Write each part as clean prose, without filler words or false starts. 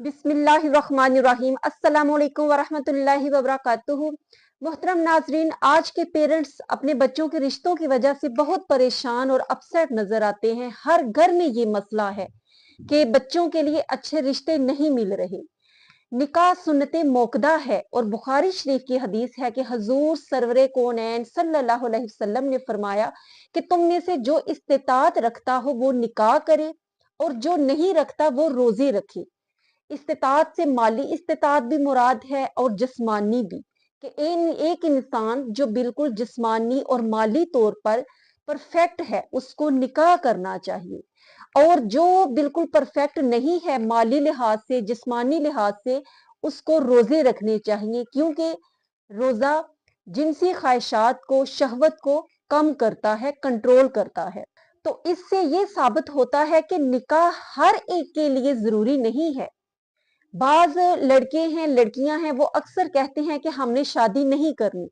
बिस्मिल्लाहिर्रहमानिर्रहीम। अस्सलामु अलैकुम वरहमतुल्लाहि वबरकातुहू। मोहतरम नाजरीन, आज के पेरेंट्स अपने बच्चों के रिश्तों की वजह से बहुत परेशान और अपसेट नजर आते हैं। हर घर में ये मसला है कि बच्चों के लिए अच्छे रिश्ते नहीं मिल रहे। निकाह सुन्नते मोकदा है और बुखारी शरीफ की हदीस है कि हजूर सरवरे कौनैन सल्लल्लाहु अलैहि वसल्लम ने फरमाया कि तुम में से जो इस्तिताअत रखता हो वो निकाह करे और जो नहीं रखता वो रोजे रखे। इस्तिताअत से माली इस्तिताअत भी मुराद है और जिस्मानी भी, कि एक इंसान जो बिल्कुल जिस्मानी और माली तौर पर परफेक्ट है उसको निकाह करना चाहिए, और जो बिल्कुल परफेक्ट नहीं है माली लिहाज से जिस्मानी लिहाज से उसको रोजे रखने चाहिए, क्योंकि रोजा जिनसी ख्वाहिशात को शहवत को कम करता है, कंट्रोल करता है। तो इससे ये साबित होता है कि निकाह हर एक के लिए जरूरी नहीं है। बाज लड़के हैं, लड़कियां हैं, वो अक्सर कहते हैं कि हमने शादी नहीं करनी,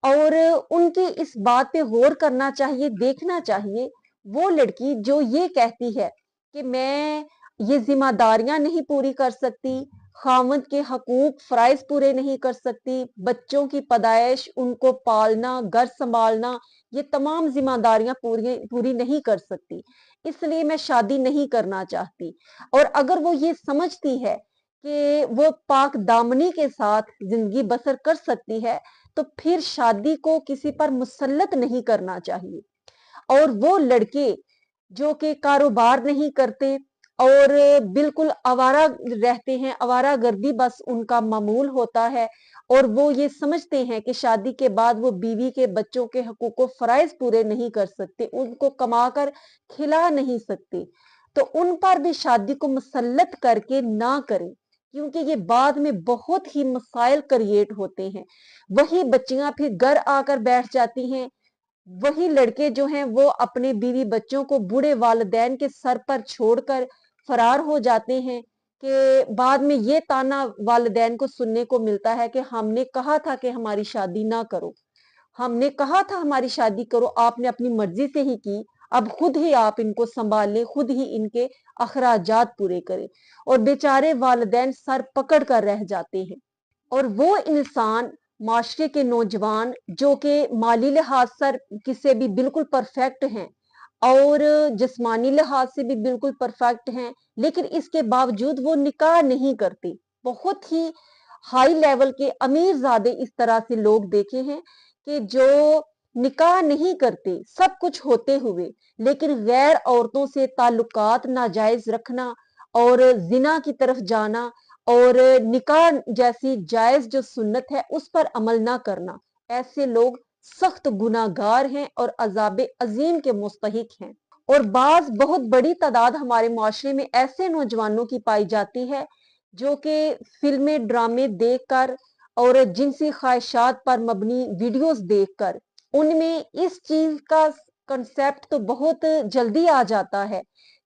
और उनकी इस बात पे गौर करना चाहिए, देखना चाहिए। वो लड़की जो ये कहती है कि मैं ये जिम्मेदारियां नहीं पूरी कर सकती, खामद के हकूक फराइज पूरे नहीं कर सकती, बच्चों की पैदाइश, उनको पालना, घर संभालना, ये तमाम जिम्मेदारियां पूरी पूरी नहीं कर सकती, इसलिए मैं शादी नहीं करना चाहती। और अगर वो ये समझती है कि वो पाक दामनी के साथ जिंदगी बसर कर सकती है, तो फिर शादी को किसी पर मुसल्लत नहीं करना चाहिए। और वो लड़के जो कि कारोबार नहीं करते और बिल्कुल आवारा रहते हैं, आवारा गर्दी बस उनका मामूल होता है, और वो ये समझते हैं कि शादी के बाद वो बीवी के बच्चों के हकूक फराइज पूरे नहीं कर सकते, उनको कमाकर खिला नहीं सकते, तो उन पर भी शादी को मुसल्लत करके ना करें, क्योंकि ये बाद में बहुत ही मसाइल क्रिएट होते हैं। वही बच्चियां फिर घर आकर बैठ जाती हैं, वही लड़के जो हैं वो अपने बीवी बच्चों को बूढ़े वालिदैन के सर पर छोड़कर फरार हो जाते हैं, कि बाद में ये ताना वालिदैन को सुनने को मिलता है कि हमने कहा था कि हमारी शादी ना करो, हमने कहा था हमारी शादी करो, आपने अपनी मर्जी से ही की, अब खुद ही आप इनको संभाल लें, खुद ही इनके अखराजात पूरे करें। और बेचारे वालिदैन सर पकड़ कर रह जाते हैं। और वो इंसान, माशरे के नौजवान जो कि माली लिहाज से किसी भी बिल्कुल परफेक्ट हैं और जिस्मानी लिहाज से भी बिल्कुल परफेक्ट हैं, लेकिन इसके बावजूद वो निकाह नहीं करते। बहुत ही हाई लेवल के अमीर ज़ादे इस तरह से लोग देखे हैं कि जो निकाह नहीं करते, सब कुछ होते हुए, लेकिन गैर औरतों से ताल्लुकात नाजायज रखना और जिना की तरफ जाना और निकाह जैसी जायज जो सुन्नत है उस पर अमल ना करना, ऐसे लोग सख्त गुनाहगार हैं और अजाब अजीम के मुस्तहिक हैं। और बाज बहुत बड़ी तादाद हमारे माशरे में ऐसे नौजवानों की पाई जाती है जो कि फिल्में ड्रामे देखकर और जिनसी ख्वाहिशात पर मबनी वीडियोस देखकर उनमें इस चीज का कंसेप्ट तो बहुत जल्दी आ जाता है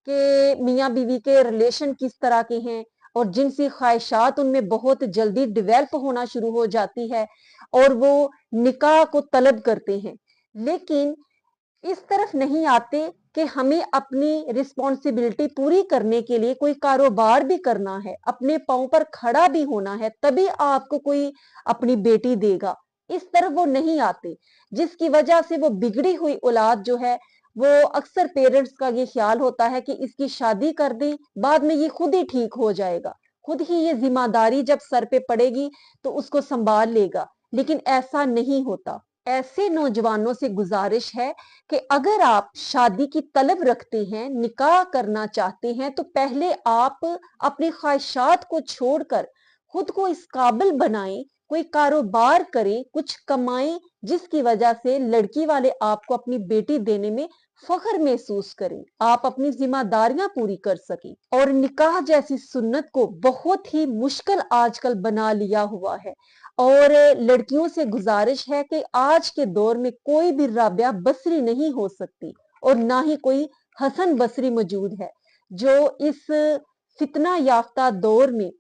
कि मियाँ बीवी के रिलेशन किस तरह के हैं, और जिनसी ख्वाहिशात उनमें बहुत जल्दी डेवलप होना शुरू हो जाती है और वो निकाह को तलब करते हैं। लेकिन इस तरफ नहीं आते कि हमें अपनी रिस्पॉन्सिबिलिटी पूरी करने के लिए कोई कारोबार भी करना है, अपने पांव पर खड़ा भी होना है, तभी आपको कोई अपनी बेटी देगा। इस तरफ वो नहीं आते, जिसकी वजह से वो बिगड़ी हुई औलाद जो है, वो अक्सर पेरेंट्स का ये ख्याल होता है कि इसकी शादी कर दें, बाद में ये खुद ही ठीक हो जाएगा, खुद ही ये जिम्मेदारी जब सर पे पड़ेगी तो उसको संभाल लेगा। लेकिन ऐसा नहीं होता। ऐसे नौजवानों से गुजारिश है कि अगर आप शादी की तलब रखते हैं, निकाह करना चाहते हैं, तो पहले आप अपनी ख्वाहिशात को छोड़कर खुद को इस काबिल बनाएं, कोई कारोबार करें, कुछ कमाएं, जिसकी वजह से लड़की वाले आपको अपनी बेटी देने में फख्र महसूस करें, आप अपनी जिम्मेदारियां पूरी कर सकें। और निकाह जैसी सुन्नत को बहुत ही मुश्किल आजकल बना लिया हुआ है। और लड़कियों से गुजारिश है कि आज के दौर में कोई भी राबिया बसरी नहीं हो सकती, और ना ही कोई हसन बसरी मौजूद है जो इस फितना याफ्ता दौर में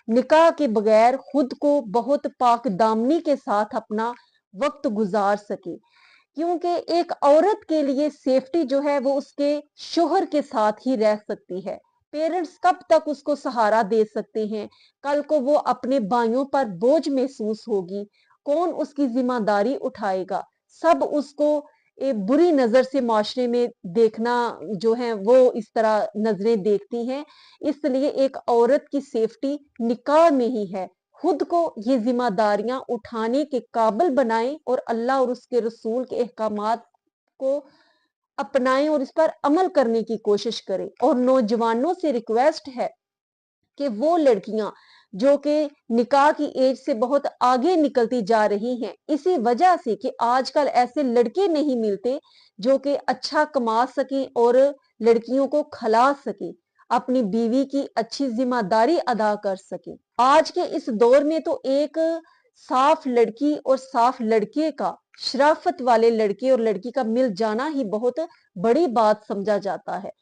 निकाह के बगैर खुद को बहुत पाक दामनी के साथ अपना वक्त गुजार सके। क्योंकि एक औरत के लिए सेफ्टी जो है वो उसके शोहर के साथ ही रह सकती है, पेरेंट्स कब तक उसको सहारा दे सकते हैं? कल को वो अपने भाइयों पर बोझ महसूस होगी, कौन उसकी ज़िम्मेदारी उठाएगा? सब उसको बुरी नज़र से माशरे में देखना जो है वो इस तरह नज़रें देखती हैं। इसलिए एक औरत की सेफ्टी निकाह में ही है। खुद को ये ज़िम्मेदारियाँ उठाने के काबिल बनाएँ और अल्लाह और उसके रसूल के अहकामात को अपनाएं और इस पर अमल करने की कोशिश करें। और नौजवानों से रिक्वेस्ट है कि वो लड़कियां जो कि निकाह की एज से बहुत आगे निकलती जा रही हैं, इसी वजह से कि आजकल ऐसे लड़के नहीं मिलते जो कि अच्छा कमा सके और लड़कियों को खिला सके, अपनी बीवी की अच्छी जिम्मेदारी अदा कर सके। आज के इस दौर में तो एक साफ लड़की और साफ लड़के का, शराफत वाले लड़के और लड़की का मिल जाना ही बहुत बड़ी बात समझा जाता है।